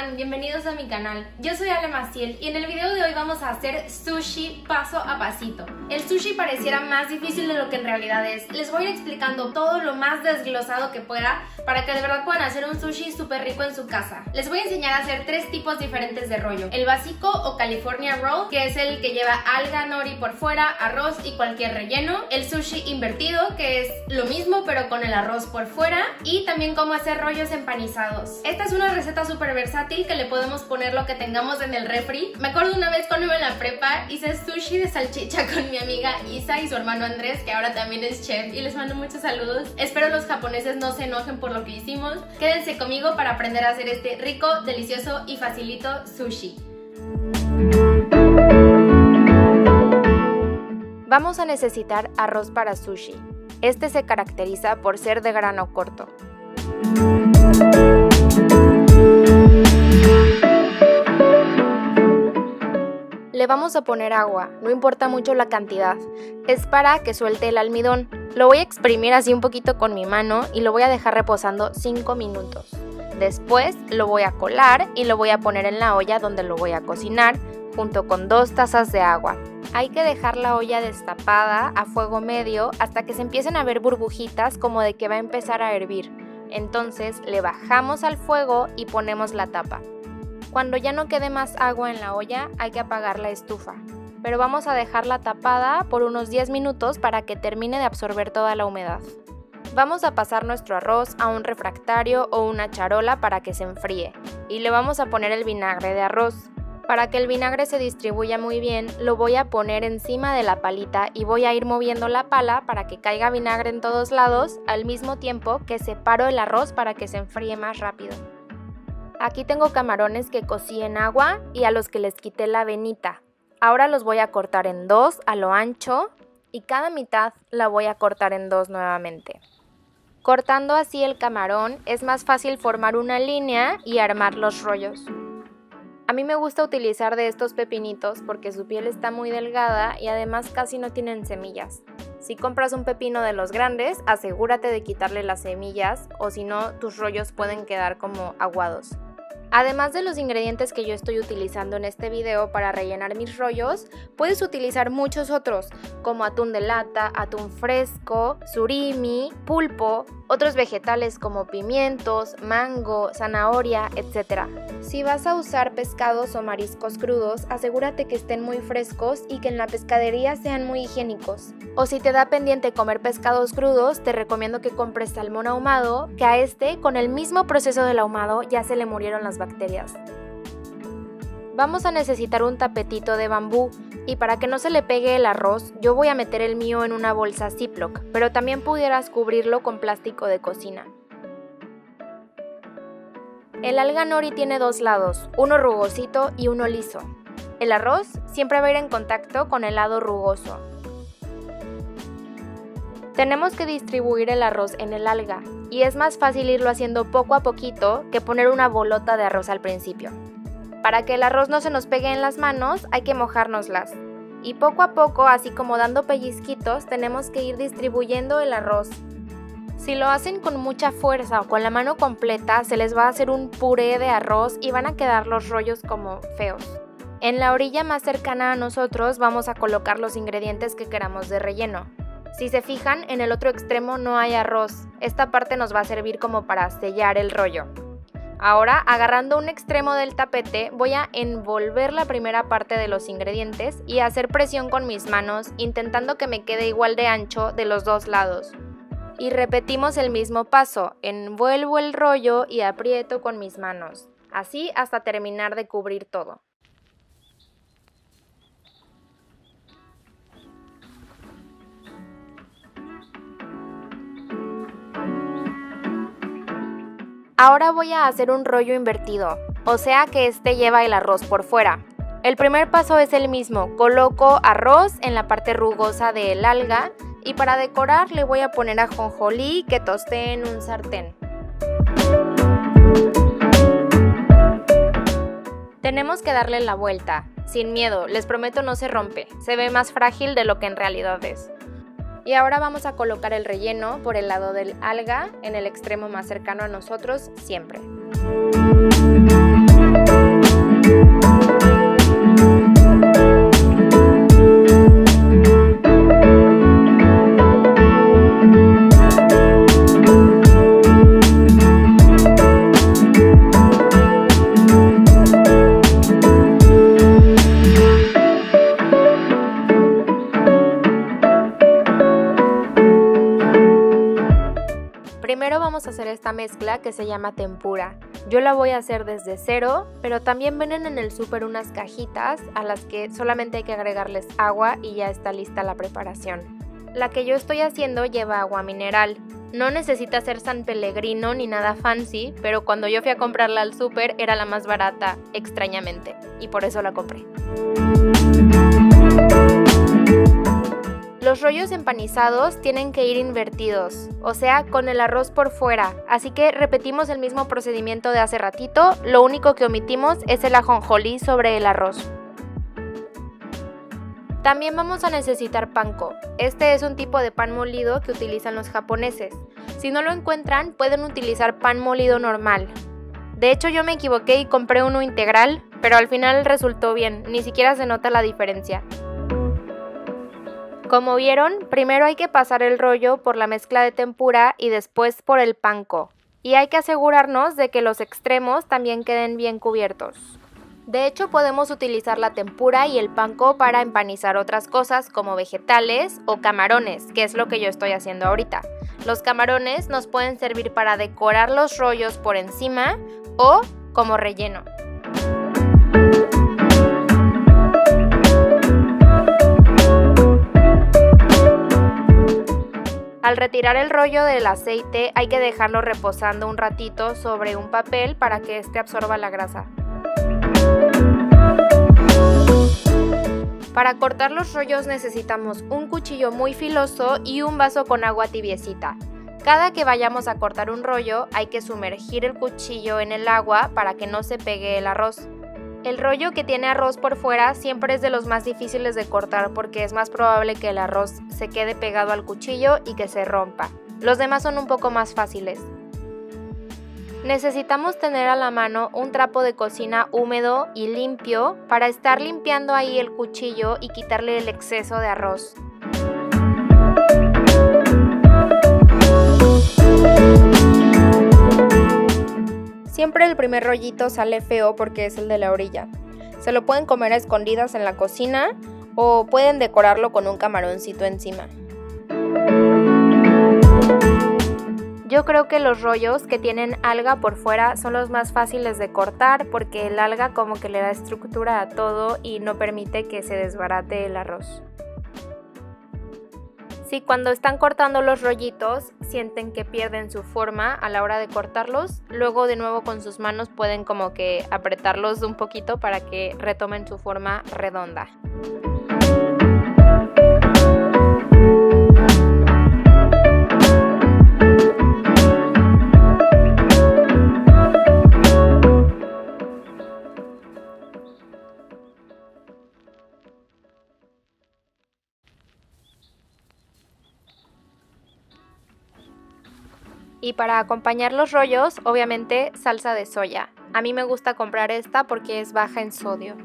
están? Bienvenidos a mi canal. Yo soy Ale Maciel y en el video de hoy vamos a hacer sushi paso a pasito. El sushi pareciera más difícil de lo que en realidad es. Les voy a ir explicando todo lo más desglosado que pueda para que de verdad puedan hacer un sushi súper rico en su casa. Les voy a enseñar a hacer tres tipos diferentes de rollo. El básico o California Roll, que es el que lleva alga, nori por fuera, arroz y cualquier relleno. El sushi invertido, que es lo mismo pero con el arroz por fuera. Y también cómo hacer rollos empanizados. Esta es una receta súper versátil que le podemos poner lo que tengamos en el refri. Me acuerdo una vez cuando iba en la prepa, hice sushi de salchicha con mi amiga Isa y su hermano Andrés, que ahora también es chef, y les mando muchos saludos. Espero los japoneses no se enojen por lo que hicimos. Quédense conmigo para aprender a hacer este rico, delicioso y facilito sushi. Vamos a necesitar arroz para sushi. Este se caracteriza por ser de grano corto. Le vamos a poner agua, no importa mucho la cantidad, es para que suelte el almidón. Lo voy a exprimir así un poquito con mi mano y lo voy a dejar reposando 5 minutos. Después lo voy a colar y lo voy a poner en la olla donde lo voy a cocinar junto con 2 tazas de agua. Hay que dejar la olla destapada a fuego medio hasta que se empiecen a ver burbujitas como de que va a empezar a hervir. Entonces le bajamos al fuego y ponemos la tapa. Cuando ya no quede más agua en la olla, hay que apagar la estufa. Pero vamos a dejarla tapada por unos 10 minutos para que termine de absorber toda la humedad. Vamos a pasar nuestro arroz a un refractario o una charola para que se enfríe. Y le vamos a poner el vinagre de arroz. Para que el vinagre se distribuya muy bien, lo voy a poner encima de la palita y voy a ir moviendo la pala para que caiga vinagre en todos lados, al mismo tiempo que separo el arroz para que se enfríe más rápido. Aquí tengo camarones que cocí en agua y a los que les quité la venita. Ahora los voy a cortar en 2 a lo ancho y cada mitad la voy a cortar en 2 nuevamente. Cortando así el camarón es más fácil formar una línea y armar los rollos. A mí me gusta utilizar de estos pepinitos porque su piel está muy delgada y además casi no tienen semillas. Si compras un pepino de los grandes, asegúrate de quitarle las semillas o si no, tus rollos pueden quedar como aguados. Además de los ingredientes que yo estoy utilizando en este video para rellenar mis rollos, puedes utilizar muchos otros, como atún de lata, atún fresco, surimi, pulpo, otros vegetales como pimientos, mango, zanahoria, etc. Si vas a usar pescados o mariscos crudos, asegúrate que estén muy frescos y que en la pescadería sean muy higiénicos. O si te da pendiente comer pescados crudos, te recomiendo que compres salmón ahumado, que a este, con el mismo proceso del ahumado, ya se le murieron las bacterias. Vamos a necesitar un tapetito de bambú y para que no se le pegue el arroz, yo voy a meter el mío en una bolsa Ziploc, pero también pudieras cubrirlo con plástico de cocina. El alga nori tiene 2 lados, uno rugosito y uno liso. El arroz siempre va a ir en contacto con el lado rugoso. Tenemos que distribuir el arroz en el alga y es más fácil irlo haciendo poco a poquito que poner una bolota de arroz al principio. Para que el arroz no se nos pegue en las manos hay que mojárnoslas y poco a poco, así como dando pellizquitos, tenemos que ir distribuyendo el arroz. Si lo hacen con mucha fuerza o con la mano completa se les va a hacer un puré de arroz y van a quedar los rollos como feos. En la orilla más cercana a nosotros vamos a colocar los ingredientes que queramos de relleno. Si se fijan, en el otro extremo no hay arroz. Esta parte nos va a servir como para sellar el rollo. Ahora, agarrando un extremo del tapete, voy a envolver la primera parte de los ingredientes y hacer presión con mis manos, intentando que me quede igual de ancho de los 2 lados. Y repetimos el mismo paso, envuelvo el rollo y aprieto con mis manos, así hasta terminar de cubrir todo. Ahora voy a hacer un rollo invertido, o sea que este lleva el arroz por fuera. El primer paso es el mismo, coloco arroz en la parte rugosa del alga y para decorar le voy a poner ajonjolí que tosté en un sartén. Tenemos que darle la vuelta, sin miedo, les prometo no se rompe, se ve más frágil de lo que en realidad es. Y ahora vamos a colocar el relleno por el lado del alga, en el extremo más cercano a nosotros siempre. a hacer esta mezcla que se llama tempura. Yo la voy a hacer desde cero, pero también venden en el súper unas cajitas a las que solamente hay que agregarles agua y ya está lista la preparación. La que yo estoy haciendo lleva agua mineral. No necesita ser San Pellegrino ni nada fancy, pero cuando yo fui a comprarla al súper era la más barata, extrañamente, y por eso la compré. Los rollos empanizados tienen que ir invertidos, o sea, con el arroz por fuera, así que repetimos el mismo procedimiento de hace ratito, lo único que omitimos es el ajonjolí sobre el arroz. También vamos a necesitar panko. Este es un tipo de pan molido que utilizan los japoneses. Si no lo encuentran, pueden utilizar pan molido normal. De hecho, yo me equivoqué y compré uno integral, pero al final resultó bien, ni siquiera se nota la diferencia. Como vieron, primero hay que pasar el rollo por la mezcla de tempura y después por el panko. Y hay que asegurarnos de que los extremos también queden bien cubiertos. De hecho, podemos utilizar la tempura y el panko para empanizar otras cosas como vegetales o camarones, que es lo que yo estoy haciendo ahorita. Los camarones nos pueden servir para decorar los rollos por encima o como relleno. Al retirar el rollo del aceite hay que dejarlo reposando un ratito sobre un papel para que este absorba la grasa. Para cortar los rollos necesitamos un cuchillo muy filoso y un vaso con agua tibiecita. Cada que vayamos a cortar un rollo hay que sumergir el cuchillo en el agua para que no se pegue el arroz. El rollo que tiene arroz por fuera siempre es de los más difíciles de cortar porque es más probable que el arroz se quede pegado al cuchillo y que se rompa. Los demás son un poco más fáciles. Necesitamos tener a la mano un trapo de cocina húmedo y limpio para estar limpiando ahí el cuchillo y quitarle el exceso de arroz. Siempre el primer rollito sale feo porque es el de la orilla. Se lo pueden comer a escondidas en la cocina o pueden decorarlo con un camaroncito encima. Yo creo que los rollos que tienen alga por fuera son los más fáciles de cortar porque el alga como que le da estructura a todo y no permite que se desbarate el arroz. Si cuando están cortando los rollitos sienten que pierden su forma a la hora de cortarlos, luego de nuevo con sus manos pueden como que apretarlos un poquito para que retomen su forma redonda. Y para acompañar los rollos, obviamente salsa de soya. A mí me gusta comprar esta porque es baja en sodio.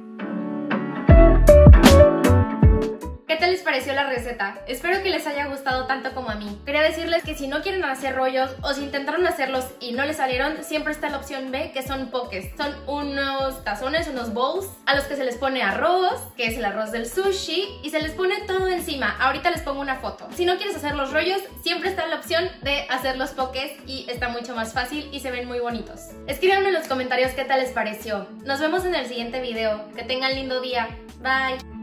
¿Qué tal les pareció la receta? Espero que les haya gustado tanto como a mí. Quería decirles que si no quieren hacer rollos o si intentaron hacerlos y no les salieron, siempre está la opción B, que son pokés. Son unos tazones, unos bowls a los que se les pone arroz, que es el arroz del sushi, y se les pone todo encima. Ahorita les pongo una foto. Si no quieres hacer los rollos, siempre está la opción de hacer los pokés y está mucho más fácil y se ven muy bonitos. Escríbanme en los comentarios qué tal les pareció. Nos vemos en el siguiente video. Que tengan lindo día. Bye.